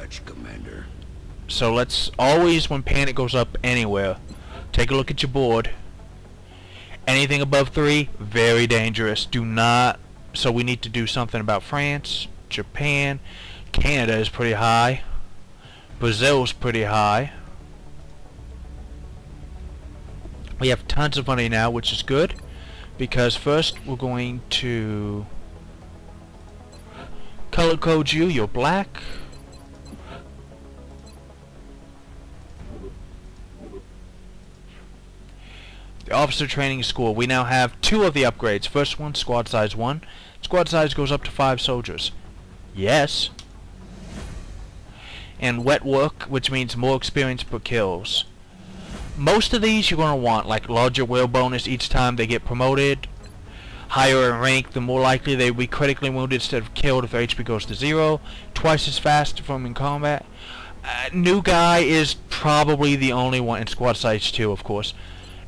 much, Commander. So let's always, when panic goes up anywhere, take a look at your board. Anything above 3, very dangerous. Do not. So we need to do something about France, Japan, Canada is pretty high, Brazil's pretty high. We have tons of money now, which is good, because first we're going to color code you. You're black. The officer training school. We now have 2 of the upgrades. First one, squad size 1. Squad size goes up to 5 soldiers. Yes. And wet work, which means more experience per kills. Most of these you're going to want, like larger will bonus each time they get promoted. Higher in rank, the more likely they will be critically wounded instead of killed if their HP goes to 0. Twice as fast from in combat. New guy is probably the only one, in squad size 2 of course.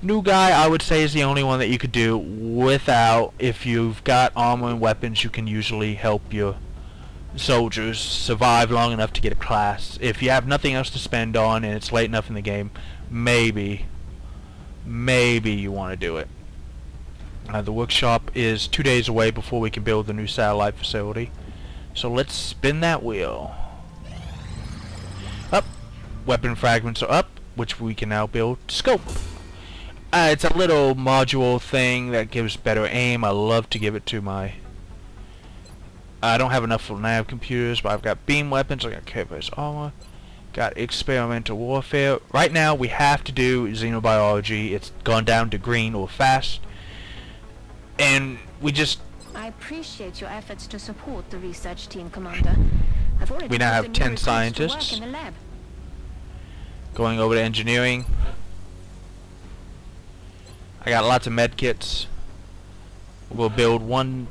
New guy I would say is the only one that you could do without. If you've got armor and weapons, you can usually help your soldiers survive long enough to get a class. If you have nothing else to spend on and it's late enough in the game, maybe you want to do it. The workshop is 2 days away before we can build the new satellite facility. So let's spin that wheel. Up. Weapon fragments are up, which we can now build scope. It's a little module thing that gives better aim. I love to give it to my... I don't have enough for nav computers, but I've got beam weapons, I got K-based armor, got experimental warfare. Right now we have to do xenobiology. It's gone down to green or fast. And we just... I appreciate your efforts to support the research team, Commander. I've already we now have put 10 the new recruits to scientists. work in the lab. Going over to engineering. I got lots of med kits. We'll build one...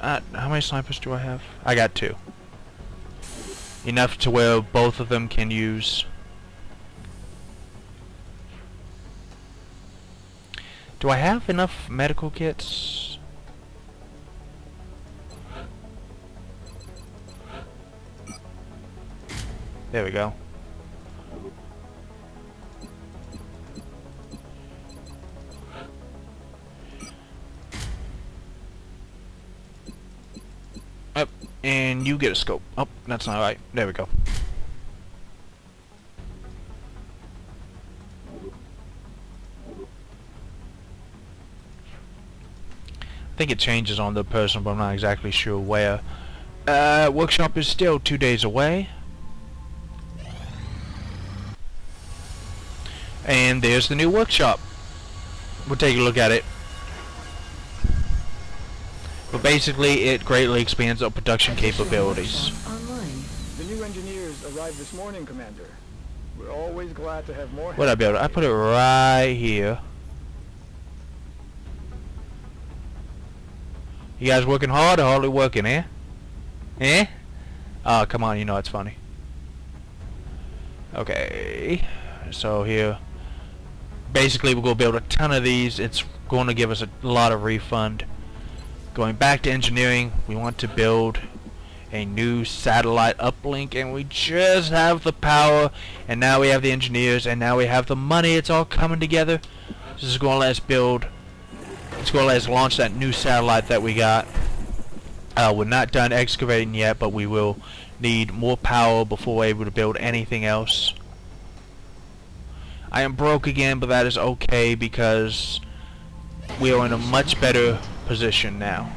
how many snipers do I have? I got 2. Enough to where both of them can use... Do I have enough medical kits? There we go. And you get a scope. Oh, that's not right. There we go. I think it changes on the person, but I'm not exactly sure where. Workshop is still 2 days away. And there's the new workshop. We'll take a look at it. But basically, it greatly expands our production capabilities. Online. The new engineers arrived this morning, Commander. We're always glad to have more. What'd I build? I put it right here. You guys working hard or hardly working, eh? Eh? Oh, come on, you know it's funny. Okay. So here, basically we're going to build a ton of these. It's going to give us a lot of refund. Going back to engineering, we want to build a new satellite uplink, and we just have the power, and now we have the engineers, and now we have the money. It's all coming together. This is going to let us build, it's going to let us launch that new satellite that we got. We're not done excavating yet, but we will need more power before we're able to build anything else. I am broke again, but that is okay because we are in a much better position now.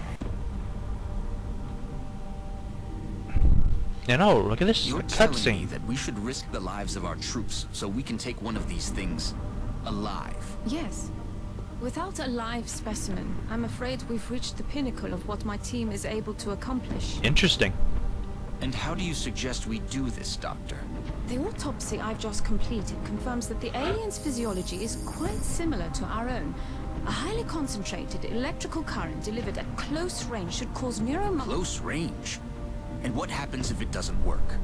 And oh, look at this cutscene. That we should risk the lives of our troops so we can take one of these things alive. Yes. Without a live specimen, I'm afraid we've reached the pinnacle of what my team is able to accomplish. Interesting. And how do you suggest we do this, Doctor? The autopsy I've just completed confirms that the alien's physiology is quite similar to our own. A highly concentrated electrical current delivered at close range should cause Close range? And what happens if it doesn't work?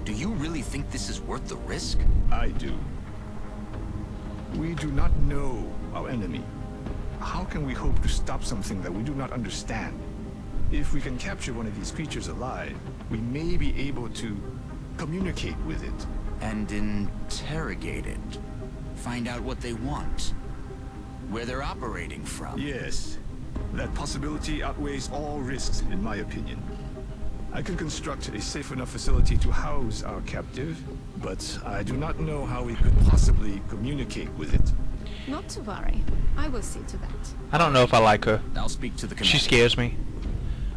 Do you really think this is worth the risk? I do. We do not know our enemy. How can we hope to stop something that we do not understand? If we can capture one of these creatures alive, we may be able to communicate with it. And interrogate it. Find out what they want. Where they're operating from. Yes, that possibility outweighs all risks, in my opinion. I can construct a safe enough facility to house our captive, but I do not know how we could possibly communicate with it. Not to worry. I will see to that. I don't know if I like her. I'll speak to the commander. She scares me.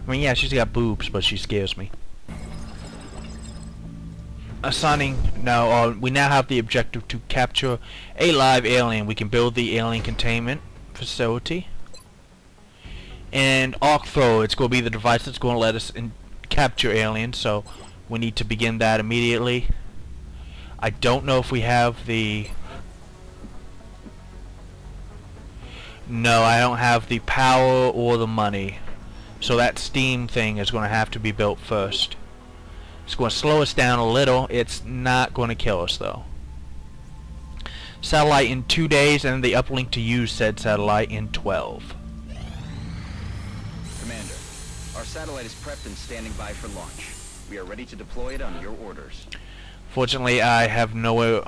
I mean, yeah, she's got boobs, but she scares me. Assigning... No, we now have the objective to capture a live alien. We can build the alien containment facility. And arc thrower, it's going to be the device that's going to let us capture aliens, so we need to begin that immediately. I don't know if we have the... No, I don't have the power or the money. So that steam thing is going to have to be built first. It's going to slow us down a little. It's not going to kill us, though. Satellite in 2 days, and the uplink to use said satellite in 12. Commander, our satellite is prepped and standing by for launch. We are ready to deploy it on your orders. Fortunately, I have nowhere...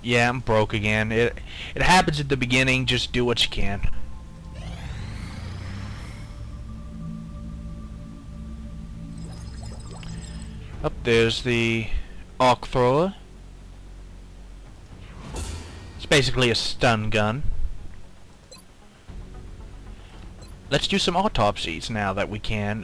Yeah, I'm broke again. It happens at the beginning. Just do what you can. Up there's the arc thrower. It's basically a stun gun. Let's do some autopsies now that we can.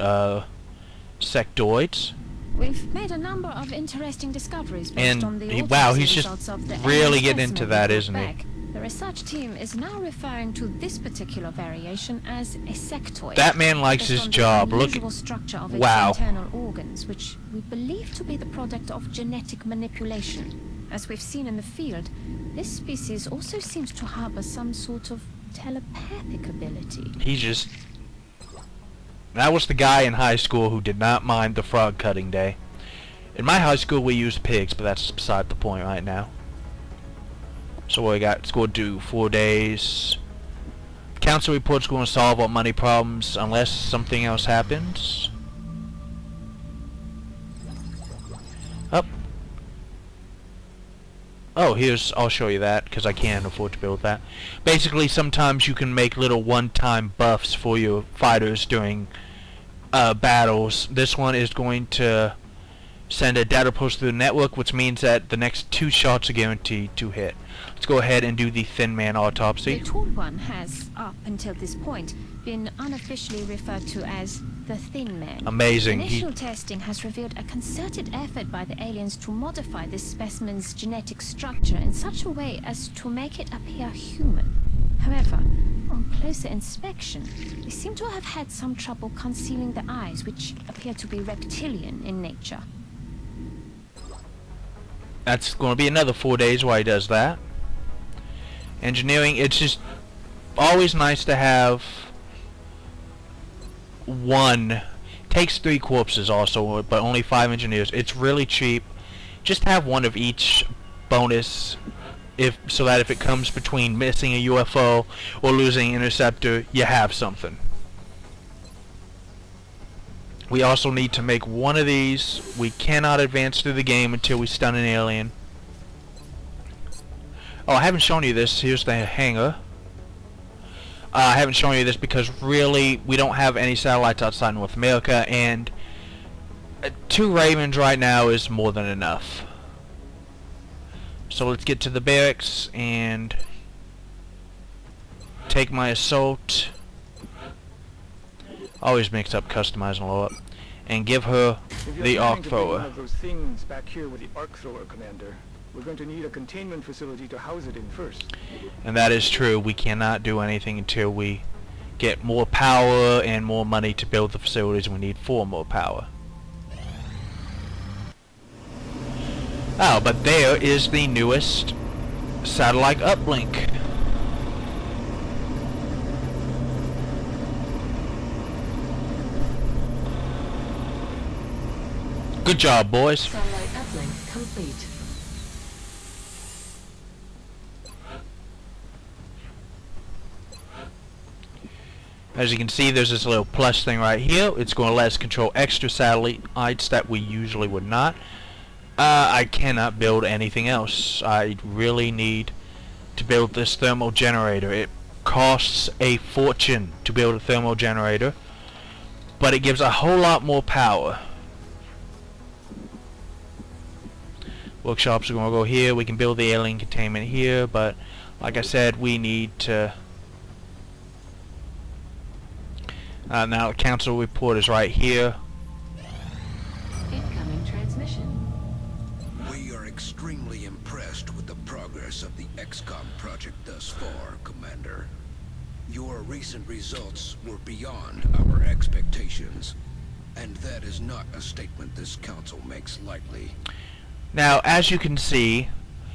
Sectoids. We've made a number of interesting discoveries based on the wow, autopsy he's just results of the really alien getting into specimen that, we isn't he? brought back. The research team is now referring to this particular variation as a sectoid. That man likes based his on the job. Look unusual at... structure of its Wow. internal organs, which we believe to be the product of genetic manipulation. As we've seen in the field, this species also seems to harbor some sort of telepathic ability. He just... That was the guy in high school who did not mind the frog cutting day. In my high school we used pigs, but that's beside the point right now. So what we got? It's going to do 4 days. Council report's going to solve all money problems unless something else happens. Up. Oh, here's... I'll show you that, because I can't afford to build that. Basically, sometimes you can make little one-time buffs for your fighters during battles. This one is going to send a data pulse through the network, which means that the next 2 shots are guaranteed to hit. Let's go ahead and do the Thin Man autopsy. The Tall One has, up until this point, been unofficially referred to as the Thin Man. Amazing. Initial testing has revealed a concerted effort by the aliens to modify this specimen's genetic structure in such a way as to make it appear human. However, on closer inspection, they seem to have had some trouble concealing the eyes, which appear to be reptilian in nature. That's going to be another 4 days while he does that. Engineering, it's just always nice to have one. Takes 3 corpses also, but only 5 engineers. It's really cheap. Just have one of each bonus, so that if it comes between missing a UFO or losing an interceptor, you have something. We also need to make one of these. We cannot advance through the game until we stun an alien. Oh, I haven't shown you this. Here's the hangar. I haven't shown you this because really we don't have any satellites outside North America, and 2 Ravens right now is more than enough. So let's get to the barracks and take my assault. Always mix up customize and low up, and give her the arc thrower. One of those things back here with the arc thrower, Commander. We're going to need a containment facility to house it in first. And that is true. We cannot do anything until we get more power and more money to build the facilities. We need 4 more power. Oh, but there is the newest satellite uplink. Good job, boys. Satellite uplink complete. As you can see, there's this little plus thing right here. It's going to let us control extra satellites that we usually would not. I cannot build anything else. I really need to build this thermal generator. It costs a fortune to build a thermal generator, but it gives a whole lot more power. Workshops are going to go here. We can build the alien containment here, but like I said, we need to... now the council report is right here. Incoming transmission. We are extremely impressed with the progress of the Xcom project thus far, Commander. Your recent results were beyond our expectations, and that is not a statement this council makes lightly. Now, as you can see,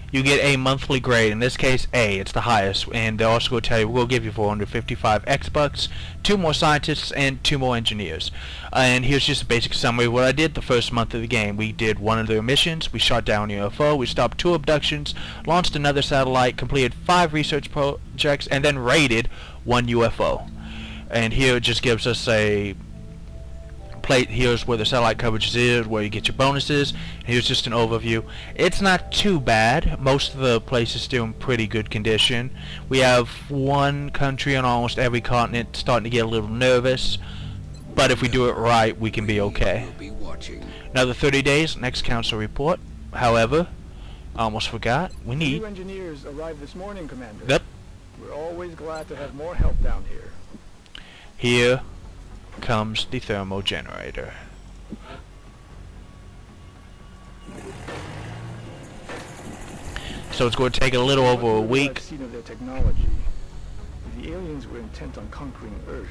you get a monthly grade. In this case, A. It's the highest, and they're also going to tell you we'll give you 455 X-Bucks, 2 more scientists, and 2 more engineers. And here's just a basic summary of what I did the first month of the game. We did 1 of their missions, we shot down a UFO, we stopped 2 abductions, launched another satellite, completed 5 research projects, and then raided 1 UFO. And here it just gives us a plate. Here's where the satellite coverage is, where you get your bonuses. Here's just an overview. It's not too bad. Most of the place is still in pretty good condition. We have 1 country on almost every continent starting to get a little nervous, but if we do it right, we can be okay. Another 30 days, next council report. However, I almost forgot, we need... 2 engineers arrived this morning, Commander. Yep. We're always glad to have more help down here. Here comes the thermal generator. So it's going to take a little over a week. I've seen of their technology. The aliens were intent on conquering Earth.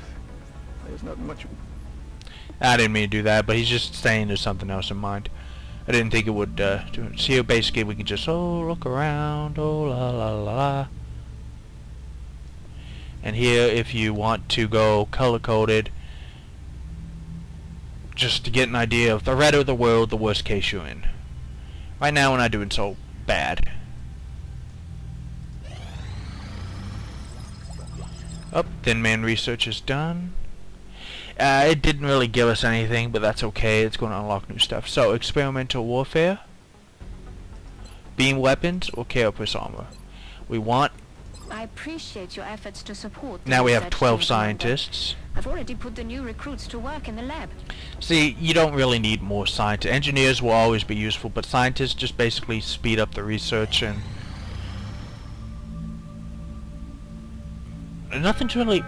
There's not much. I didn't mean to do that, but he's just saying there's something else in mind. I didn't think it would do it. So here basically we can just look around, la la la. And here, if you want to go color coded, just to get an idea of the red of the world, the worst case you're in. Right now we're not doing so bad. Oh, Thin Man research is done. It didn't really give us anything, but that's okay. It's going to unlock new stuff. So, experimental warfare, beam weapons, or carapace armor. We want... I appreciate your efforts to support the Now we have research 12 team, Commander. scientists. I've already put the new recruits to work in the lab. See, you don't really need more scientists. Engineers will always be useful, but scientists just basically speed up the research and... Nothing's really...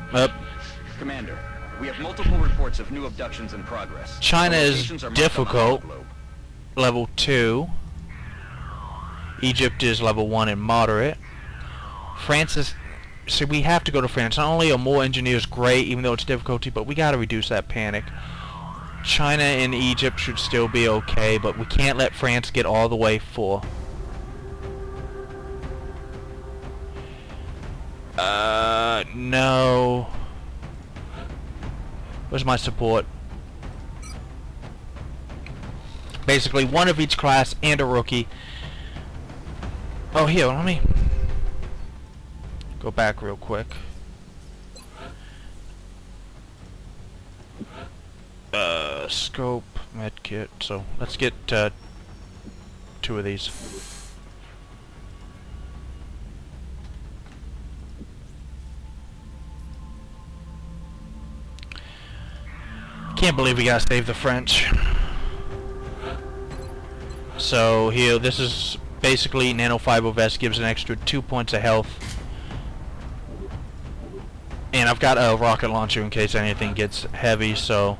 Commander, we have multiple reports of new abductions in progress. China The is locations are marked on the difficult. globe. Level 2. Egypt is level 1 and moderate. France is... See, we have to go to France. Not only are more engineers great, even though it's difficulty, but we gotta reduce that panic. China and Egypt should still be okay, but we can't let France get all the way full. No. Where's my support? Basically, 1 of each class and a rookie. Oh, here, let me go back real quick. Scope, medkit. So let's get 2 of these. Can't believe we gotta save the French. So here, this is basically nanofiber vest, gives an extra 2 points of health. And I've got a rocket launcher in case anything gets heavy, so...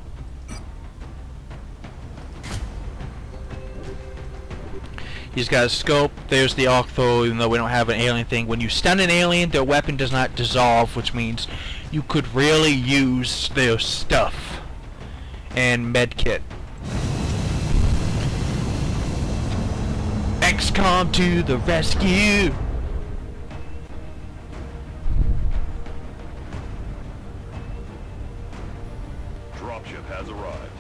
He's got a scope. There's the arc throw, even though we don't have an alien thing. When you stun an alien, their weapon does not dissolve, which means you could really use their stuff. And medkit. Xcom to the rescue! Dropship has arrived.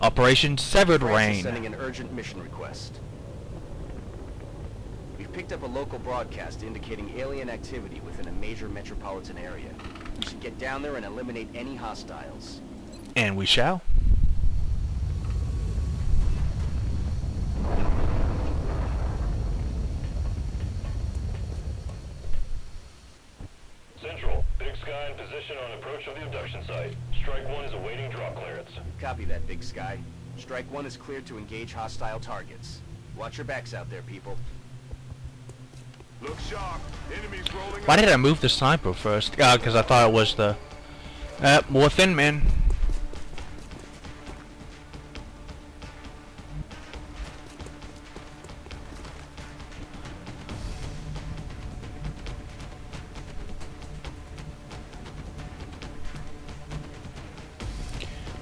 Operation Severed France is Rain. sending an urgent mission request. We've picked up a local broadcast indicating alien activity within a major metropolitan area. We should get down there and eliminate any hostiles. And we shall. in position on approach of the abduction site. Strike 1 is awaiting drop clearance. Copy that, Big Sky. Strike 1 is cleared to engage hostile targets. Watch your backs out there, people. Look sharp. Enemies rolling. Why did I move the sniper first? Because I thought it was the... more thin men.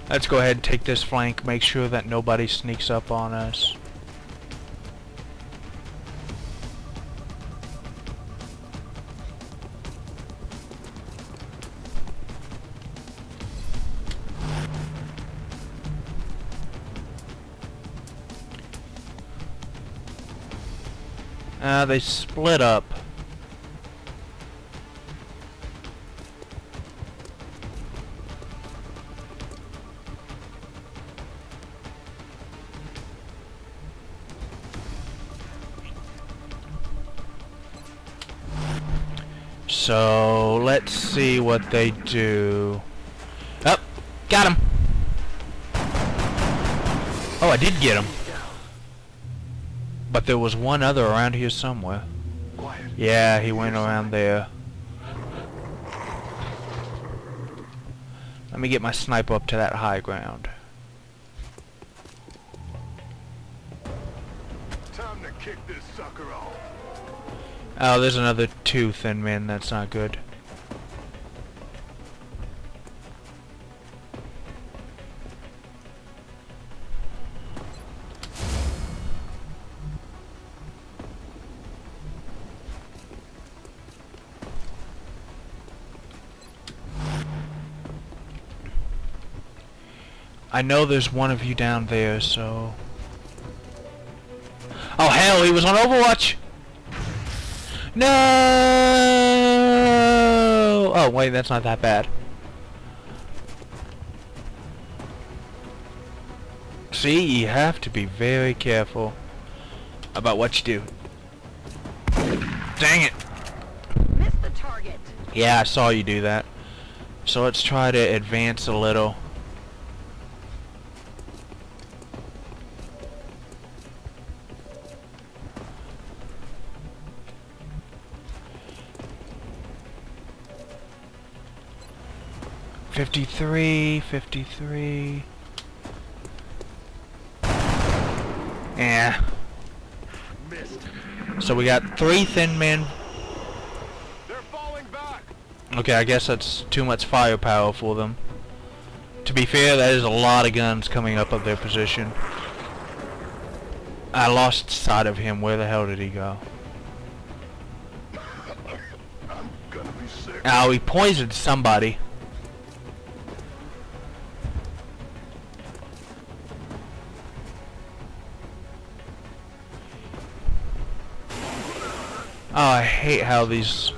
Let's go ahead and take this flank, make sure that nobody sneaks up on us. They split up. So let's see what they do. Oh, got him. Oh, I did get him. But there was one other around here somewhere. Yeah, he went around there. Let me get my sniper up to that high ground. Time to kick this sucker off. Oh, there's another 2 thin men. That's not good. I know there's one of you down there, so... Oh hell, he was on Overwatch! No! Oh wait, that's not that bad. See, you have to be very careful about what you do. Dang it! Missed the target. Yeah, I saw you do that. So let's try to advance a little. $53. Yeah. So we got 3 thin men. They're falling back. Okay, I guess that's too much firepower for them. To be fair, that is a lot of guns coming up of their position. I lost sight of him. Where the hell did he go? I'm gonna be sick. Oh, he poisoned somebody. Oh, I hate how these...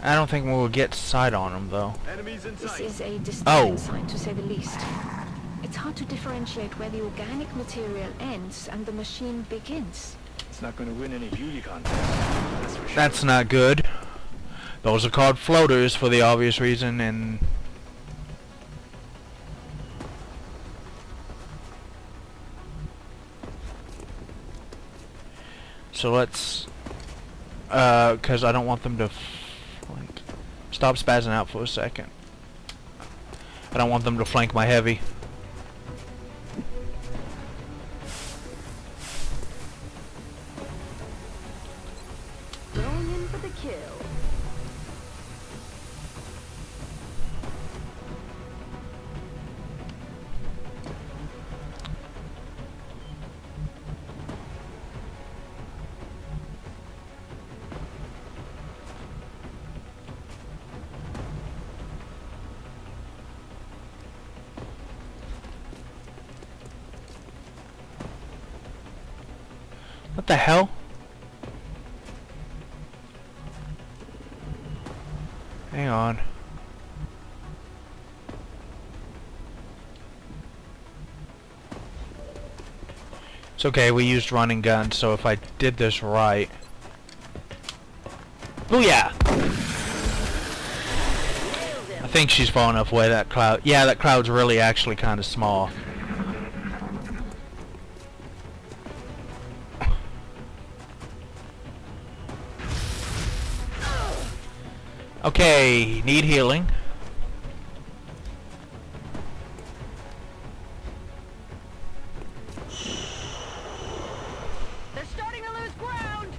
I don't think we'll get sight on them though. Enemies in This sight. is a disturbing Oh. sign, to say the least. It's hard to differentiate where the organic material ends and the machine begins. It's not going to win any beauty contest. That's for sure. That's not good. Those are called floaters for the obvious reason, and... So let's... cause I don't want them to... flank. Stop spazzing out for a second. I don't want them to flank my heavy. Going in for the kill. What the hell? Hang on. It's okay, we used running guns, so if I did this right... Booyah! I think she's far enough away, that cloud. Yeah, that cloud's really actually kind of small. Okay, need healing. They're starting to lose ground.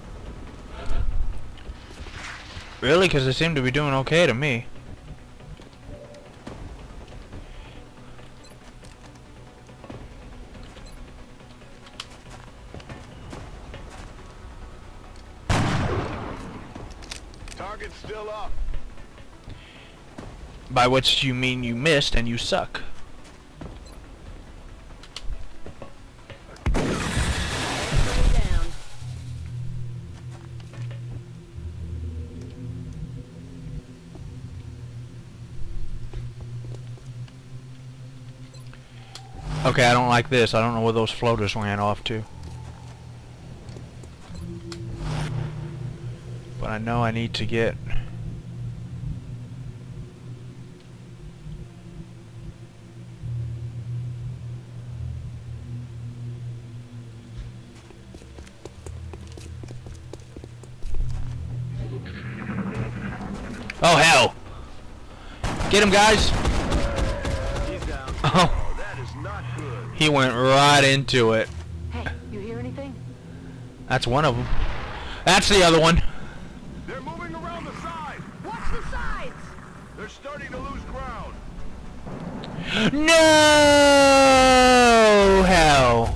Really? Because they seem to be doing okay to me. Target's still up. By which you mean you missed and you suck. Down. Okay, I don't like this. I don't know where those floaters ran off to. But I know I need to get... Oh, hell! Get him, guys! He's down. Oh, That is not good. he went right into it. Hey, you hear anything? That's one of them. That's the other one. They're moving around the side. Watch the sides. They're starting to lose ground. No! Hell.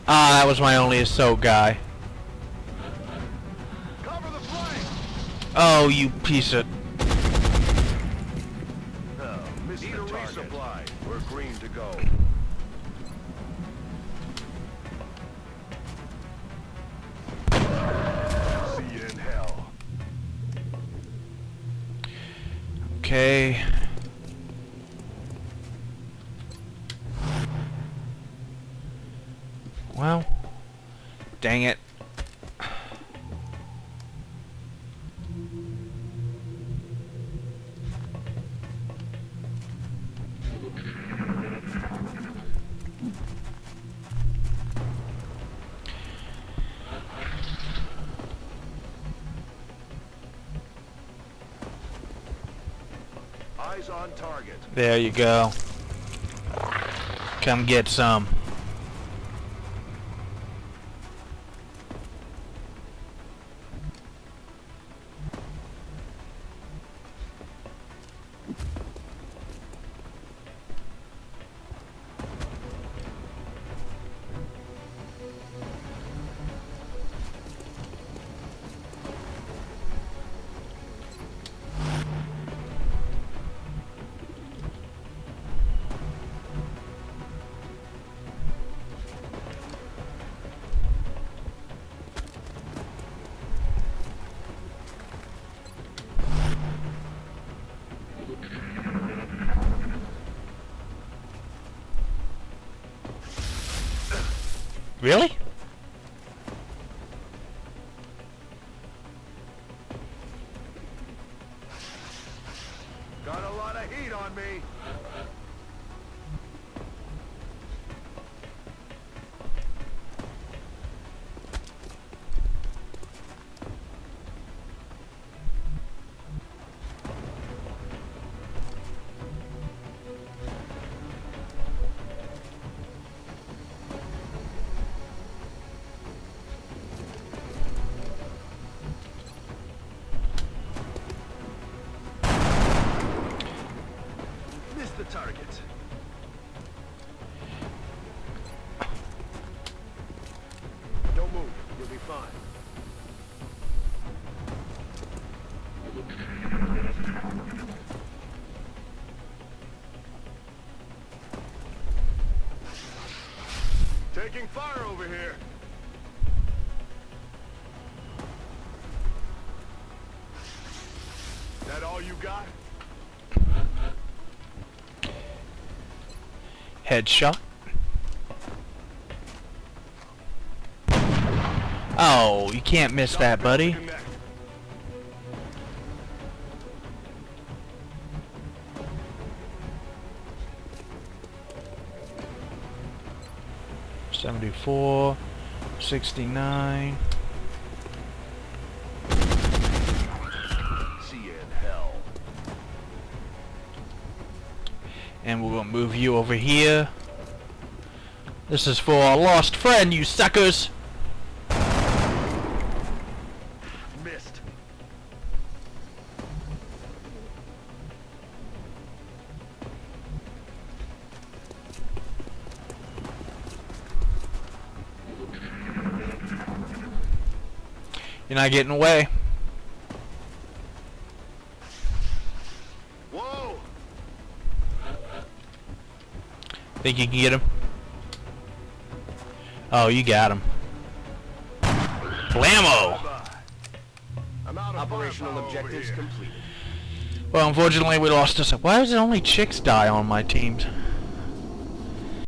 Ah, that was my only assault guy. Cover the flank. Oh, you piece of... Need a resupply. We're green to go. See you in hell. Okay. Well, dang it. Eyes on target. There you go. Come get some. Really? Got a lot of heat on me. Taking fire over here. That all you got? Headshot. Oh, you can't miss that, buddy. Connect. 74, 69. See you in hell. And we're gonna move you over here. This is for our lost friend, you suckers. Missed. You're not getting away. Whoa! Think you can get him? Oh, you got him. Blammo! I'm out of Operational firepower over objectives here. completed. Well, unfortunately, we lost us. Why does it only chicks die on my teams?